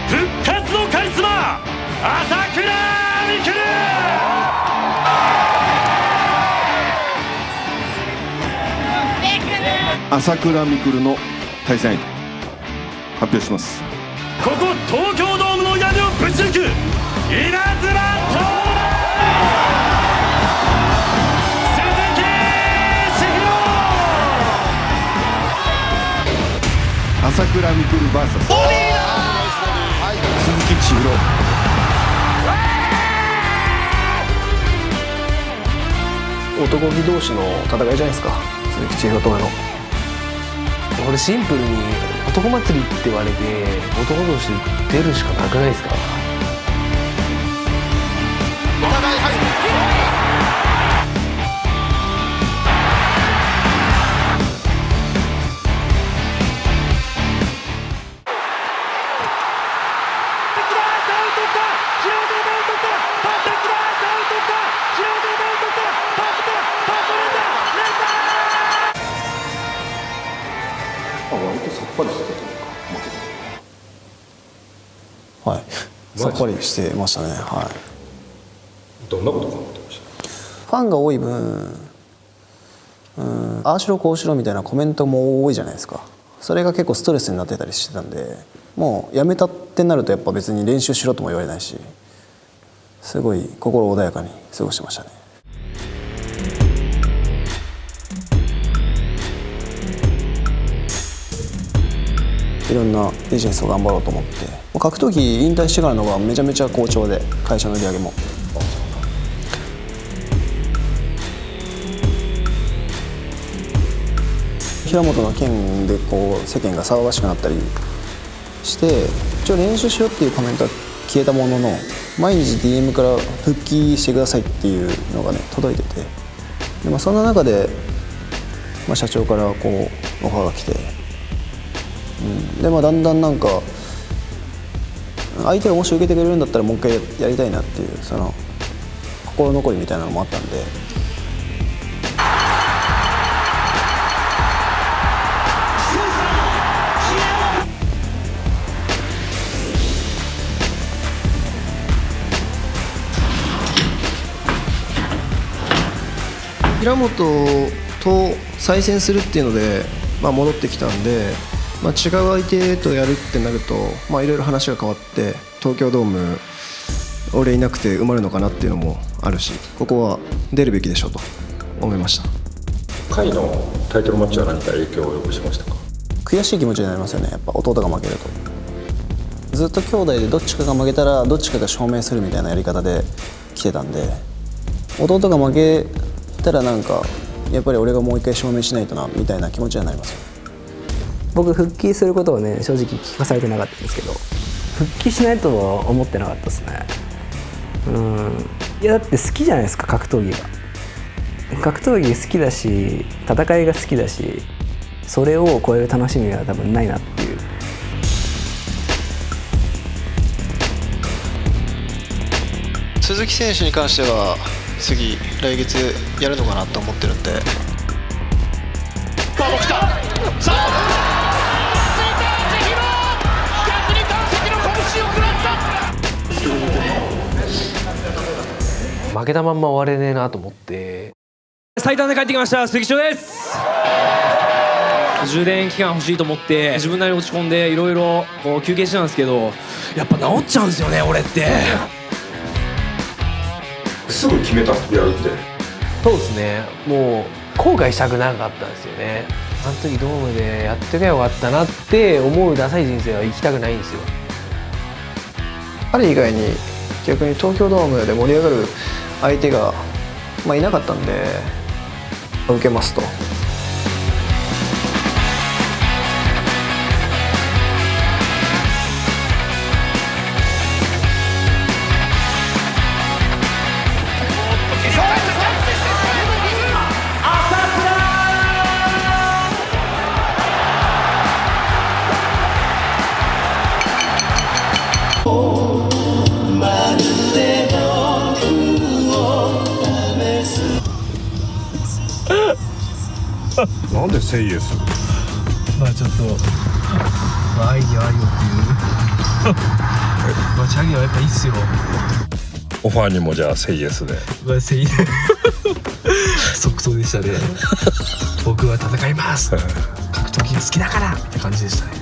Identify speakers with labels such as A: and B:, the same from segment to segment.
A: 復活のカリスマ朝倉未来。
B: 朝倉未来の対戦相手発表します。
A: ここ東京ドームの屋根をぶち抜く稲妻徹、鈴木千尋。
B: 朝倉未来 VS 鈴木千尋。
C: 男気同士の戦いじゃないですか、鈴木千尋と俺の。俺シンプルに男祭りって言われて男同士出るしかなくないですか。
D: お互い
B: 割とさっぱりしてたというか、
C: はい、さっぱりしてましたね。はい。
E: どんなこと考えてました？
C: ファンが多い分、ああしろこうしろみたいなコメントも多いじゃないですか。それが結構ストレスになってたりしてたんで、もうやめたってなるとやっぱ別に練習しろとも言われないし、すごい心穏やかに過ごしてましたね。いろんなビジネスを頑張ろうと思って、格闘技引退してからの方がめちゃめちゃ好調で、会社の売り上げも。平本の件でこう世間が騒がしくなったりして一応練習しろっていうコメントは消えたものの、毎日 DM から復帰してくださいっていうのがね届いてて、で、そんな中で、社長からこうオファーが来て、でだんだんなんか相手がもし受けてくれるんだったらもう一回やりたいなっていう、その心残りみたいなのもあったんで。平本と再戦するっていうので、戻ってきたんで、違う相手とやるってなると、いろいろ話が変わって東京ドーム俺いなくて埋まるのかなっていうのもあるし、ここは出るべきでしょうと思いました。
E: 甲斐のタイトルマッチは何か影響を及ぼしましたか？
C: 悔しい気持ちになりますよね、やっぱ弟が負けると。ずっと兄弟でどっちかが負けたらどっちかが証明するみたいなやり方で来てたんで、弟が負けたらなんかやっぱり俺がもう一回証明しないとなみたいな気持ちになりますよ。
F: 僕復帰することをね正直聞かされてなかったんですけど、復帰しないとは思ってなかったですね。いやだって好きじゃないですか、格闘技が。格闘技好きだし戦いが好きだし、それを超える楽しみは多分ないなっていう。
C: 鈴木選手に関しては次来月やるのかなと思ってるんで。
F: 負けたまんま終われねえなと思って。
A: 最短で帰ってきました鈴木翔です。充電期間欲しいと思って自分なりに落ち込んでいろいろ休憩してたんですけど、やっぱ治っちゃうんですよね俺って。
E: すぐ決めたやるって。
F: そうですね、もう後悔したくなかったんですよね。あの時ドームでやってけばよかったなって思うダサい人生は生きたくないんですよ。
C: 彼以外に逆に東京ドームで盛り上がる相手が、いなかったんで受けますと。
E: なんでセイエス？
F: ちょっと愛に愛をっていう
A: チャゲはやっぱいいっすよ。
E: オファーにもじゃあセイエスで。
A: 即答でしたね。僕は戦います格闘技が好きだからって感じでしたね。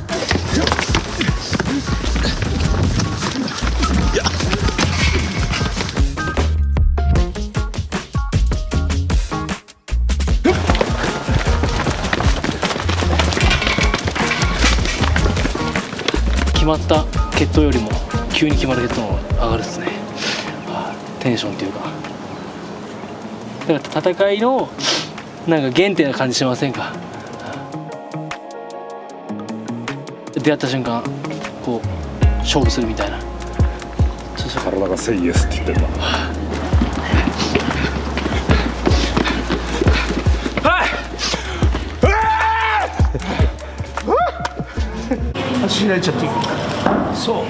A: 決まった決闘よりも急に決まる決闘の方が上がるっすね。テンションっていうか、だから戦いのなんか原点な感じしませんか。出会った瞬間こう勝負するみたいな。
E: 体がセイエスって言ってるな。
D: 走りられちゃっていい。そう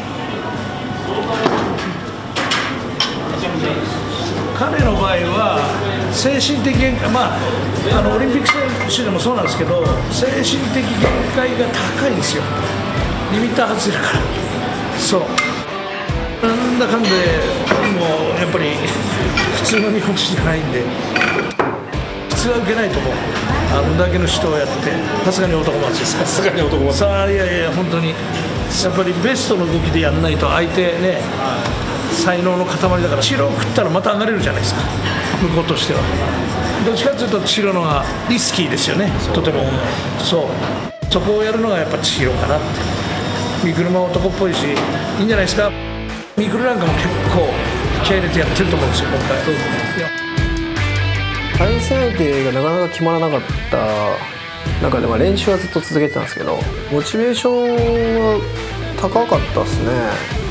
D: 彼の場合は精神的限界、まあ、オリンピック選手でもそうなんですけど、精神的限界が高いんですよ。リミッター外れるから。そうなんだかんでもうやっぱり普通の日本人じゃないんで普通は受けないと思う。あんだけの人をやってさすがに男松です。さすがに男松さあ、いやいや本当にやっぱりベストの動きでやんないと相手ね才能の塊だから、白を食ったらまた上がれるじゃないですか向こうとしては。どっちかというと千尋のがリスキーですよね、とても。そこをやるのがやっぱ千尋かなって。ミクルも男っぽいしいいんじゃないですか。ミクルなんかも結構気合い入れてやってると思うんですよ今回。そうですね。
C: 対戦相手がなかなか決まらなかった中で、練習はずっと続けてたんですけど、モチベーションは高かったですね。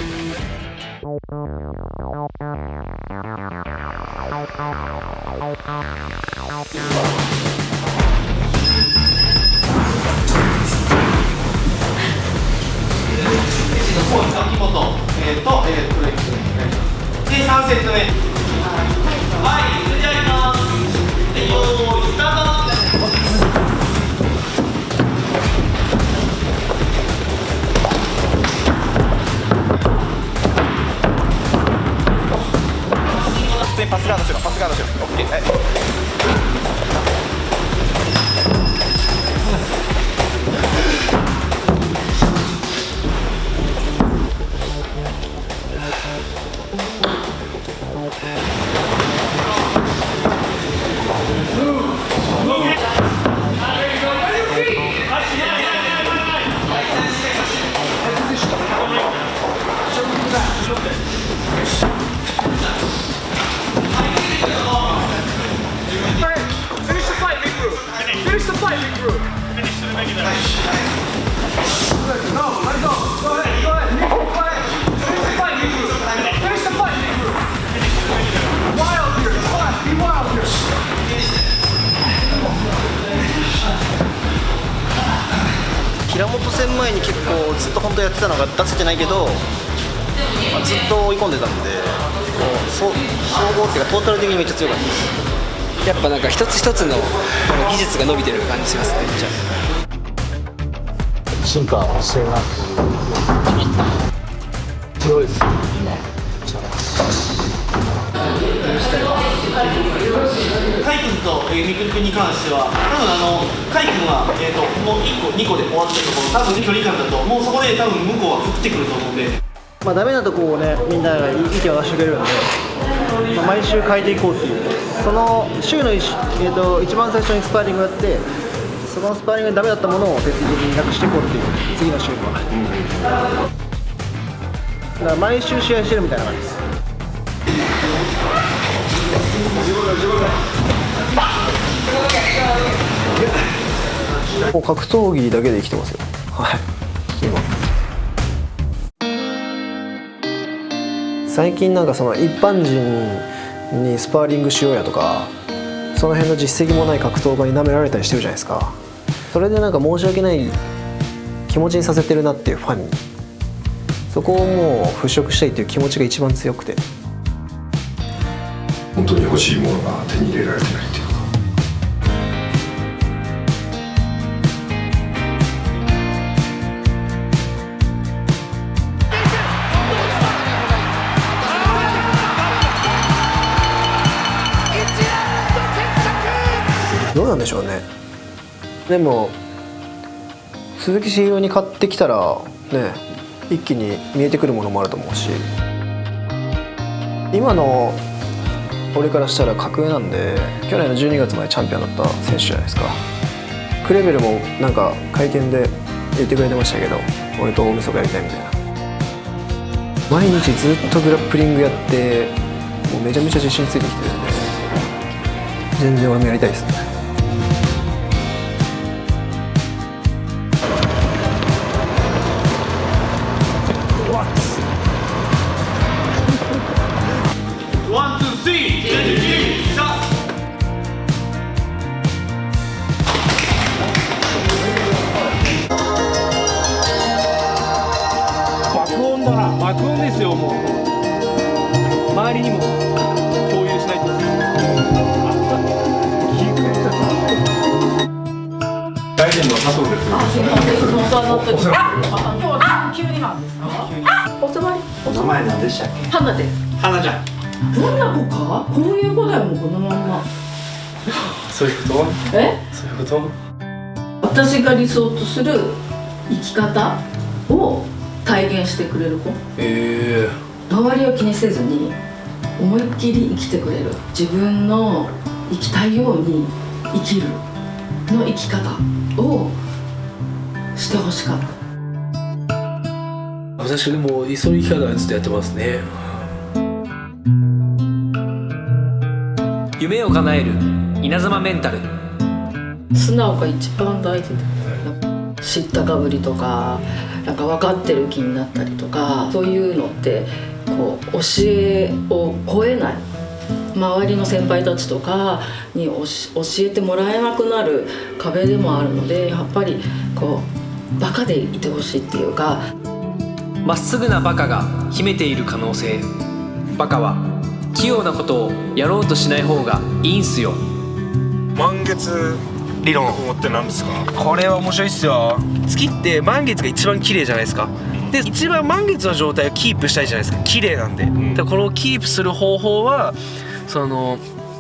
G: 秋元とで3セット目。はい、それではいきます。よーいスタート。パスガードしろ、パスガードしろ。オッケー。はい。
C: 平本戦前に結構ずっと本当やってたのが出せてないけど、ずっと追い込んでたんで、総合っていうかトータル的にめっちゃ強かったです。
F: やっぱなんか一つ一つの技術が伸びてる感じしますね。めっちゃ
D: 進化性が強いです。
G: カイ君とミクル君に関しては、多分カイ君は、もう1個2個で終わってるところ、多分距離感だともうそこで多分向こうは振ってくると思うんで、
C: ダメなとこをね、みんなが意見を出してくれるんで、毎週変えていこうっていう、その週の一番最初にスパーリングやって、そのスパーリングでダメだったものを徹底的になくしていこうっていう、次の週には。だから毎週試合してるみたいな感じです。もう格闘技だけで生きてますよ。はい、今最近なんかその一般人にスパーリングしようやとか、その辺の実績もない格闘家に舐められたりしてるじゃないですか。それでなんか申し訳ない気持ちにさせてるなっていうファンに、そこをもう払拭したいっていう気持ちが一番強くて、
E: 本当に欲しいものが手に入れられてないっていうか。
C: なんでしょうね。でも鈴木千尋に勝ってきたらね、一気に見えてくるものもあると思うし、今の俺からしたら格上なんで、去年の12月までチャンピオンだった選手じゃないですか。クレベルもなんか会見で言ってくれてましたけど、俺と大晦日やりたいみたいな。毎日ずっとグラップリングやってもうめちゃめちゃ自信ついてきてるんで、全然俺もやりたいですね。
G: ワン、ツー、スリー、チェンジ、スタート。
A: 爆音だな、爆音ですよ。もう周りにも共有しないと。
E: 大臣の佐藤です。
H: すみません、いつもお世話になってる。今日は急になんですか？お名前？
G: お名前何でしたっけ？
H: 花です。
G: 花ちゃん。
H: どんな子か？こういう子だよ、もうこのまんま。
A: そういうこと？
H: え？
A: そういうこと？
H: 私が理想とする生き方を体現してくれる子。周りを気にせずに思いっきり生きてくれる、自分の生きたいように生きるの生き方をしてほしかった。
A: 私でもそういう生き方はずっとやってますね。
I: 夢を叶える稲妻メンタル。
H: 素直が一番大事だ。知ったかぶりとか、なんか分かってる気になったりとか、そういうのってこう教えを超えない、周りの先輩たちとかに教えてもらえなくなる壁でもあるので、やっぱりこうバカでいてほしいっていうか。
I: まっすぐなバカが秘めている可能性。バカは器用なことをやろうとしない方がいいんすよ。
J: 満月理論って何ですか？
K: これは面白いっすよ。月って満月が一番綺麗じゃないですか。で一番満月の状態をキープしたいじゃないですか。綺麗なんで、だからこれをキープする方法はその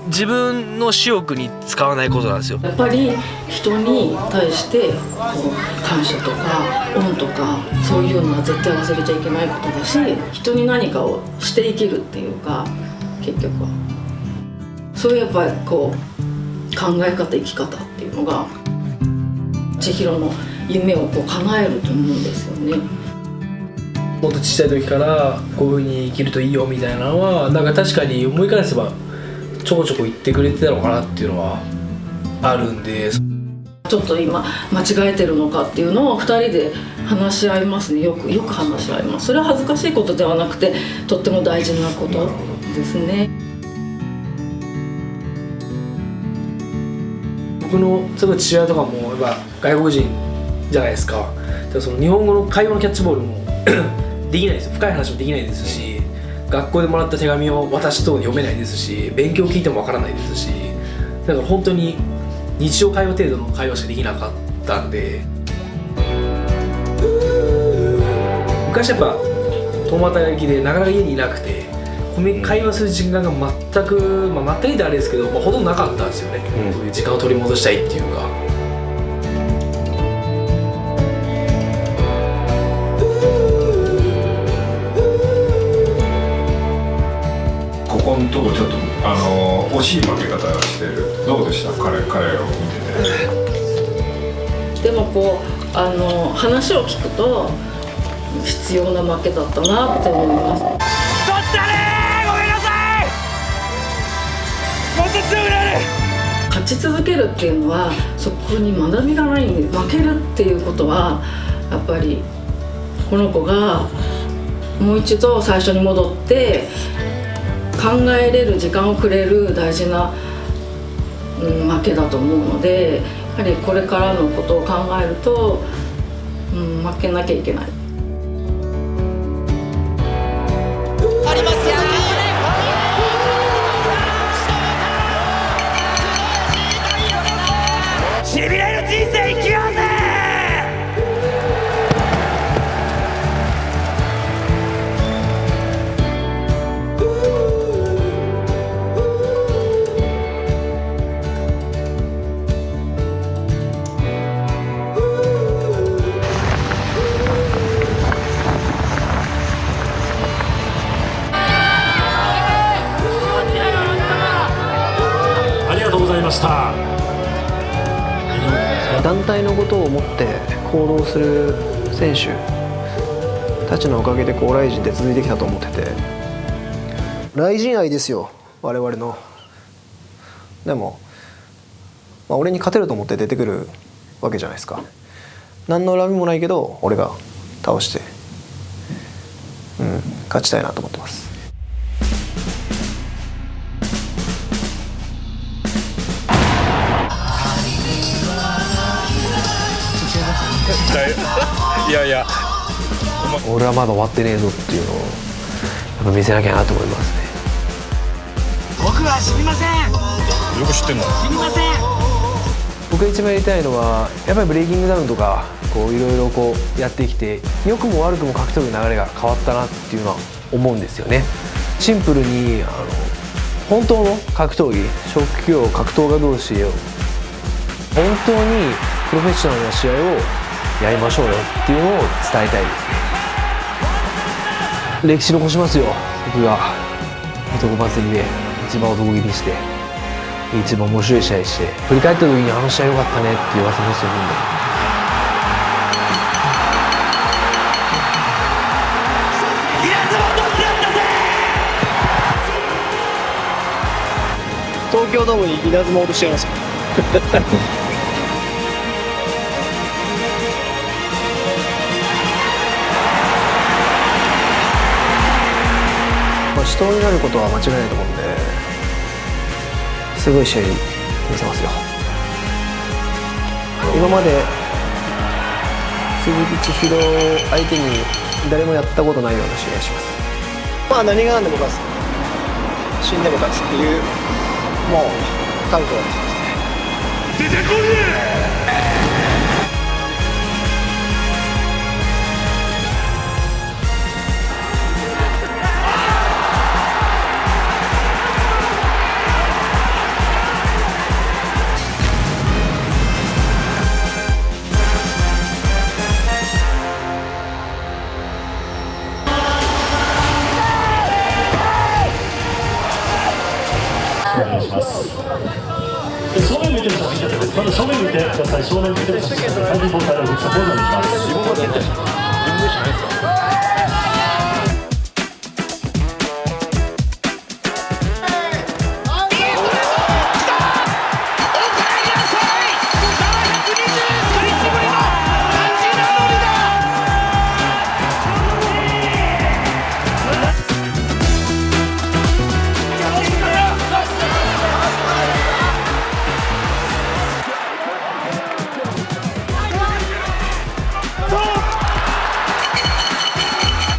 K: 自分の私欲に使わないことなんですよ。
H: やっぱり人に対してこう感謝とか恩とかそういうのは絶対忘れちゃいけないことだし、人に何かをして生きるっていうか、結局はそういうやっぱりこう考え方、生き方っていうのが千尋の夢をこう叶えると思うんですよね。
A: もっと小さい時からこういう風に生きるといいよみたいなのは、なんか確かに思い返せばちょこちょこ言ってくれてたのかなっていうのはあるんで、
H: ちょっと今間違えてるのかっていうのを2人で話し合いますね。よく話し合います。それは恥ずかしいことではなくて、とっても大事なことですね。
A: 僕の例えば父親とかもやっぱ外国人じゃないですか。だからその日本語の会話のキャッチボールもできないですよ。深い話もできないですし、学校でもらった手紙を私と読めないですし、勉強聞いてもわからないですし、だから本当に日常会話程度の会話しかできなかったんで、昔やっぱ共働きでなかなか家にいなくて会話する時間が全く、全くであれですけど、ほとんどなかったんですよね、そういう時間を取り戻したいっていうか。
E: ここのとこちょっと惜しい負け方してる。どうでした彼を見て
H: て。でもこう話を聞くと必要な負けだったなって思います。
K: そったねー、ごめんなさい。もっと強くなれ。
H: 勝ち続けるっていうのはそこに学びがないんで、負けるっていうことはやっぱりこの子がもう一度最初に戻って考えれる時間をくれる大事な、負けだと思うので、やはりこれからのことを考えると、負けなきゃいけない。
L: ありますよ。
K: しびれる人生生きようぜ。
M: した。
F: 団体のことを思って行動する選手たちのおかげでこうライジンって続いてきたと思ってて、ライジン愛ですよ我々の。でも、俺に勝てると思って出てくるわけじゃないですか。何の恨みもないけど俺が倒して、勝ちたいなと思ってます。
J: いやいや、
F: 俺はまだ終わってねえぞっていうのをやっぱ見せなきゃなと思いますね。
L: 僕は死にません。
J: よく知ってんの。
L: 死にません。
F: 僕が一番やりたいのはやっぱりブレイキングダウンとかこういろいろこうやってきて、良くも悪くも格闘技の流れが変わったなっていうのは思うんですよね。シンプルに本当の格闘技、職業格闘家同士を本当にプロフェッショナルな試合をやりましょうよっていうのを伝えたいですね。歴史残しますよ。僕が男祭りで一番男気にして一番面白い試合して、振り返った時にあの試合良かったねって言わせますよみんな。
N: 東京ドームに稲妻落としてやりますよ。
F: 死闘になることは間違いないと思うんですごい試合見せますよ。今まで鈴木千尋相手に誰もやったことないような試合します。
N: 何が何でも勝つ、死んでも勝つっていう、もう覚悟ができてますね。出てこい！
M: お願いします。正面向いてる写真です。まず正面向いてください。正面向いてる写真です。最近ボールを動かすポーズをお願いします。自分が出てる。自分でしないですか。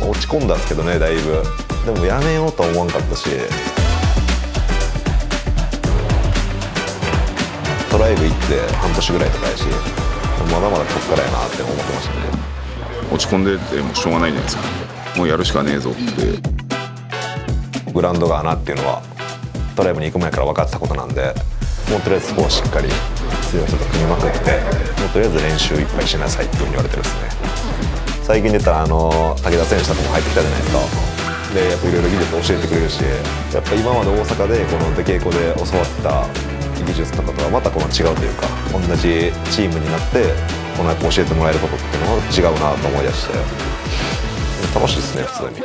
O: 落ち込んだんですけどね、だいぶ。でもやめようとは思わんかったし、トライブ行って半年ぐらいとかやし、まだまだこっからやなって思ってましたね。
B: 落ち込んでてもしょうがないじゃないですか。もうやるしかねえぞって。
O: グラウンドが穴っていうのはトライブに行く前から分かってたことなんで、もうとりあえずそこはしっかり強い人と組みまくって、もうとりあえず練習いっぱいしなさいっていうふうに言われてるですね。最近出たら武田選手とかも入ってきたじゃないですか。でやっぱいろいろ技術教えてくれるし、やっぱ今まで大阪でこの出稽古で教わった技術とかとはまたこの違うというか、同じチームになってこのやっぱ教えてもらえることっていうのが違うなと思い出して、楽しいですね普通に。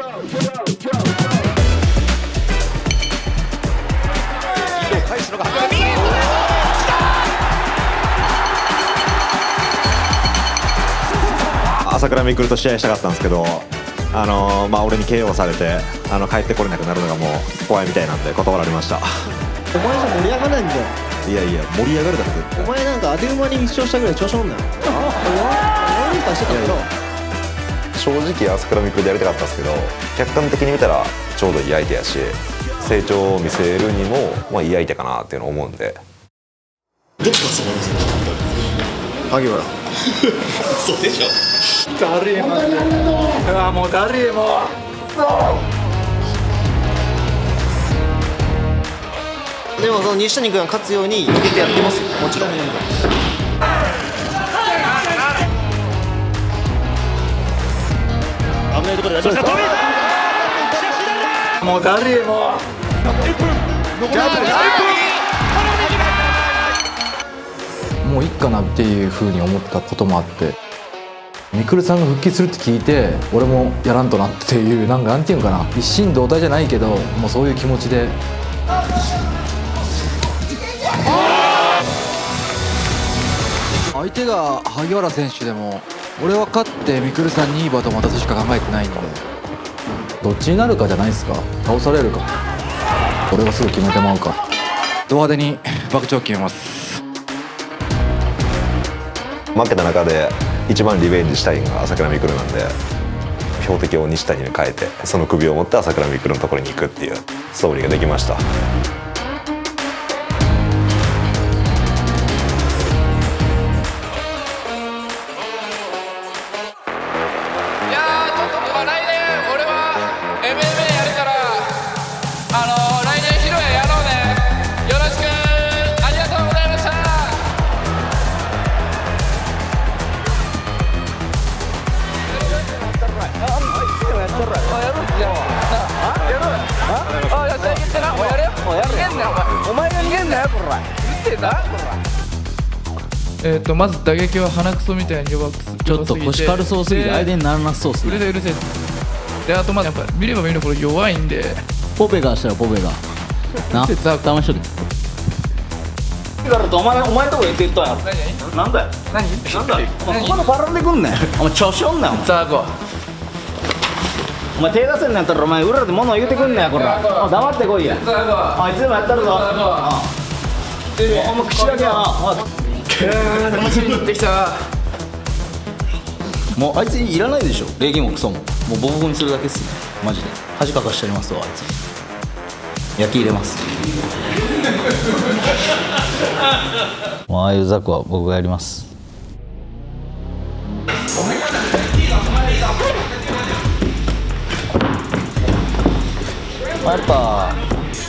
O: 朝倉未来と試合したかったんですけど、俺に KO されて帰ってこれなくなるのがもう怖いみたいなんで断られました。
N: お前じゃ盛り上がらないんだよ。
O: いやいや盛り上がるだろ絶対。
N: お前なんか当て馬に一勝したぐらい調子乗んなよ。4連敗してたけど、
O: 正直朝倉未来でやりたかったんですけど、客観的に見たらちょうどいい相手やし、成長を見せるにもいい相手かなっていうのを思うんで。
N: どっちがすごいですか。萩原。そうでしょ。誰も。うわもう誰も。でもその西谷君が勝つように向けてやってますよ。もちろん。危ないところでやりました。もう誰も。もういいかなっていう風に思ったこともあって、みくるさんが復帰するって聞いて俺もやらんとなっていう、なんていうのかな、一心同体じゃないけどもうそういう気持ちで。相手が萩原選手でも俺は勝ってみくるさんにいいバトンを渡すしか考えてないんで、どっちになるかじゃないですか。倒されるか俺がすぐ決めてもらうか、ド派手に爆長決めます。
O: 負けた中で一番リベンジしたいのが朝倉未来なんで、標的を西谷に変えてその首を持って朝倉未来のところに行くっていうストーリーができました。
P: まず打撃は鼻くそみたいに弱くすぎて、
Q: ちょっと腰軽そうすぎて相手にならなそうっすね。
P: うるせえで、あとまだやっぱ見れば見るほど弱いんで、
Q: ポペがしたらポペがな騙しとけ。
R: お前のとこ行ってったんやろ。なんだよ。なんだよ。お前ここのパランでくんねん。お前調子おんなよ。
P: さあ行こ
R: う。お前手出せんのやったらお前裏で物言うてくんねんこら。黙ってこいや。あいつでもやったるぞ。お前口だけやな。
P: 楽しみになってきた。
R: もうあいついらないでしょ。礼儀もクソも。もうボコボコにするだけっすよ。マジで。恥かかしてやりますわあいつ。焼き入れます。
Q: もうああいうザクは僕がやります。やっぱ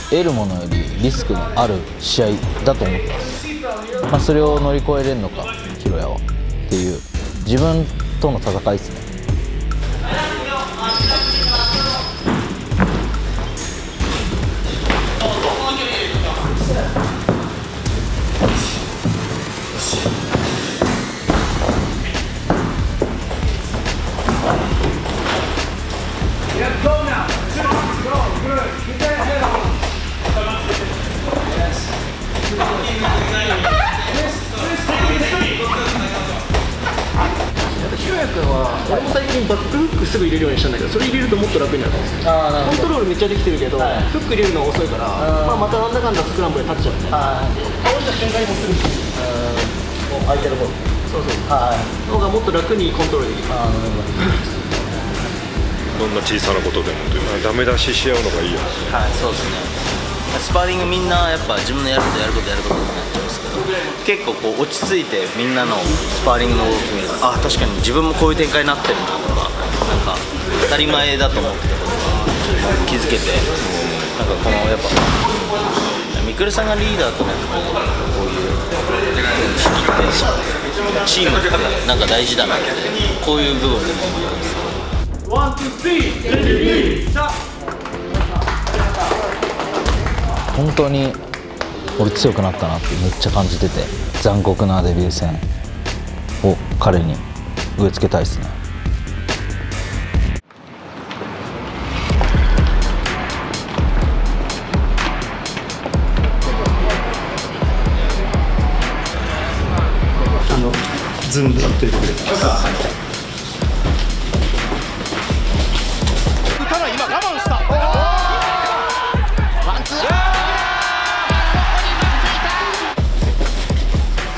Q: 得るものよりリスクのある試合だと思ってます。それを乗り越えれるのかヒロヤはっていう自分との戦いですね。
K: 俺も最近バックフックすぐ入れるようにしたんだけど、それ入れるともっと楽になるんですよ。コントロールめっちゃできてるけど、フック入れるの遅いから、またなんだかんだスクランブルで立っちゃうね。倒した瞬間にもうすぐ相手の方そうそうの方がもっと楽にコントロールできる。
E: どんな小さなことでもダメ出しし合うのがいいよ。
R: はい、そうですね。スパーリングみんなやっぱ自分のやることになっちゃうんですけど、結構こう落ち着いてみんなのスパーリングの動き見ると、あ、確かに自分もこういう展開になってるなとか、なんか当たり前だと思ってたことが気づけて、なんかこのやっぱみくるさんがリーダーとなってこういうチームってなんか大事だなって、こういう部分でも思います。ワン、ツー、スリー、
Q: 本当に俺強くなったなってめっちゃ感じてて、残酷なデビュー戦を彼に植え付けたいですね。
J: ズームでやっててくれた。
L: ただ今我慢した。ワンツー。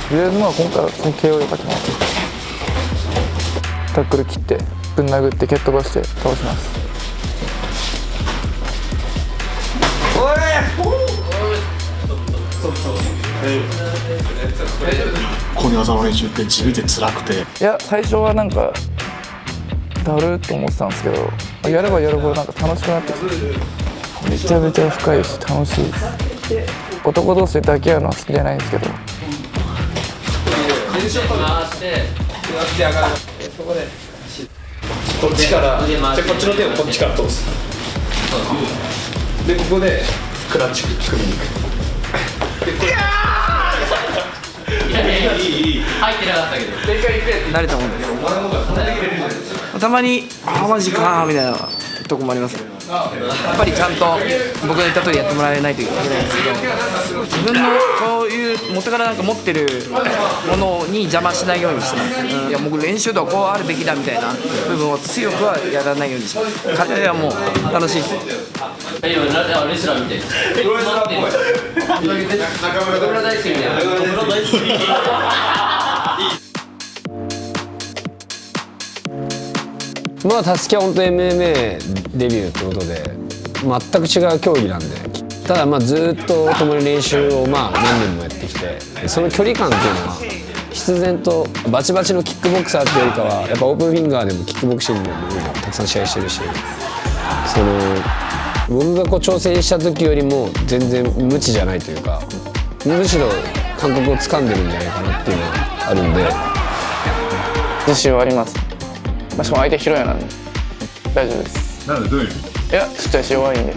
S: とりあえず今回はその KO で勝ちます。タックル切ってぶん殴って蹴っ飛ばして倒します。
J: この技の練習って地味で辛くて、
S: いや最初はなんかだるーと思ってたんですけど、やればやるほどなんか楽しくなってきて、めちゃめちゃ深いし楽しいです。男同士で抱き合うのは好きじゃないんですけど、
K: ちょっと回して座って上がる。そこでこっちからじゃこっちの手をこっちから通す。でここでクラッチ組みに行く。でこれ入ってなかったけど正解行くやつ慣れたもんですたまにマジかみたいなとこもあります。やっぱりちゃんと僕の言った通りやってもらえないといけないんですけど、自分のそういう元からなんか持ってるものに邪魔しないようにしてます。いや僕練習とはこうあるべきだみたいな部分を強くはやらないようにします。彼はもう楽しいです。今レスラーみたいです。プロレスラーっぽい。中村大輔みたいな。中村大輔。
T: まあたすきは本当 MMA デビューってことで全く違う競技なんで、ただまあずっと共に練習をまあ何年もやってきて、その距離感っていうのは必然とバチバチのキックボクサーっていうよりかはやっぱオープンフィンガーでもキックボクシングでもたくさん試合してるし、その僕がこう挑戦した時よりも全然無知じゃないというか、むしろ感覚をつかんでるんじゃないかなっていうのがあるんで
S: 自信はあります。しかも相手広いなんで大丈夫です。
B: なんでどういう意味？
S: いやちっちゃいし弱いんで。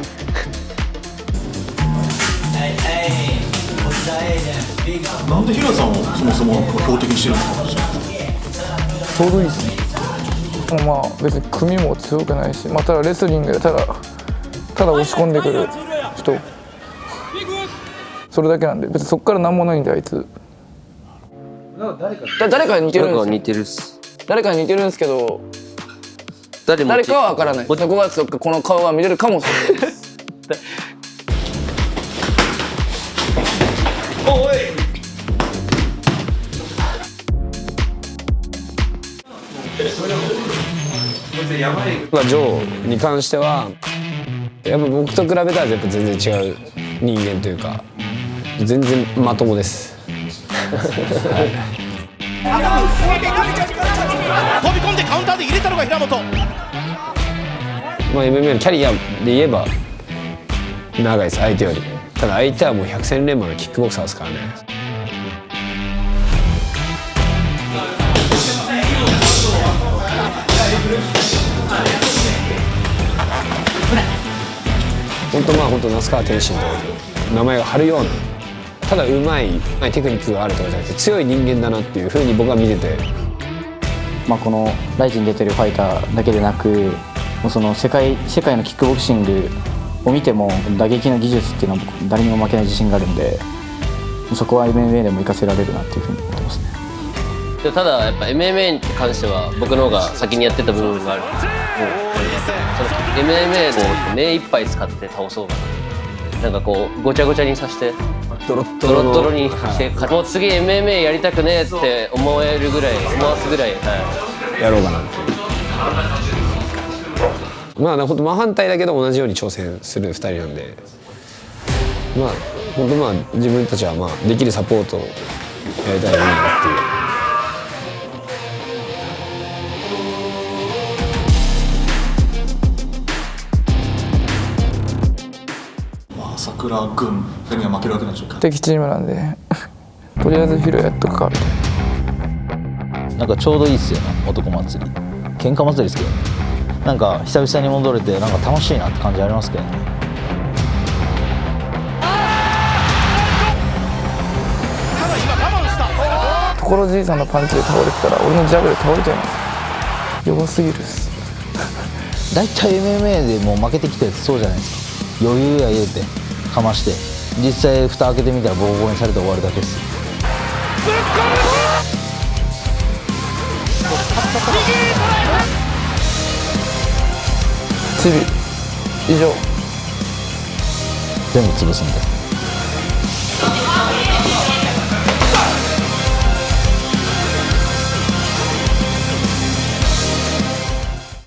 U: なんで平さんをそもそも標的にしてるんですか？
S: ちょうどいいですね。まあ別に組も強くないし、まあ、ただレスリングでただ押し込んでくる人それだけなんで、別にそこから何もないんであいつ。誰かに似てるんですよ。誰かに似てるんですけど誰かは分からない。5月4日この顔は見れるかもしれないです。
U: おい
T: ジョーに関してはやっぱ僕と比べたらやっぱ全然違う人間というか全然まともです。
L: 飛び込んでカウンターで入れたのが平本。
T: まあ MMA のキャリアで言えば長いです相手より。ただ相手はもう百戦錬磨のキックボクサーですからね。本当那須川天心と名前が張るような、ただうまいテクニックがあるとかじゃなくて強い人間だなっていうふうに僕は見てて、
V: このライジに出てるファイターだけでなく、もうその世界のキックボクシングを見ても打撃の技術っていうのは誰にも負けない自信があるんで、そこは MMA でも活かせられるなっていうふうに思ってますね。
W: ただやっぱ MMA に関しては僕の方が先にやってた部分がある。その MMA を目いっぱい使って倒そうかな。なんかこうごちゃごちゃにさせてドロッドロにして、もう次 MMA やりたくねえって思わすぐらい、
T: やろうかなっていう。まあ本当真反対だけど同じように挑戦する2人なんで、本当自分たちはできるサポートをやりたらいいなっていう。
U: 桜軍には負けるわけないでしょうか。
S: 敵チームなんでとりあえずヒロやっとくかみたいな。
Q: なんかちょうどいいっすよね、男祭り。喧嘩祭りですけどね。なんか久々に戻れてなんか楽しいなって感じありますけどね。
S: 所じいさんのパンチで倒れてたら俺のジャブで倒れちゃいます。弱すぎるっす。
Q: 大体 MMA でもう負けてきたやつそうじゃないですか。余裕や入れてかまして、実際蓋開けてみたらボコボコにされて終わるだけです。
S: チビ以上
Q: 全部潰すんで。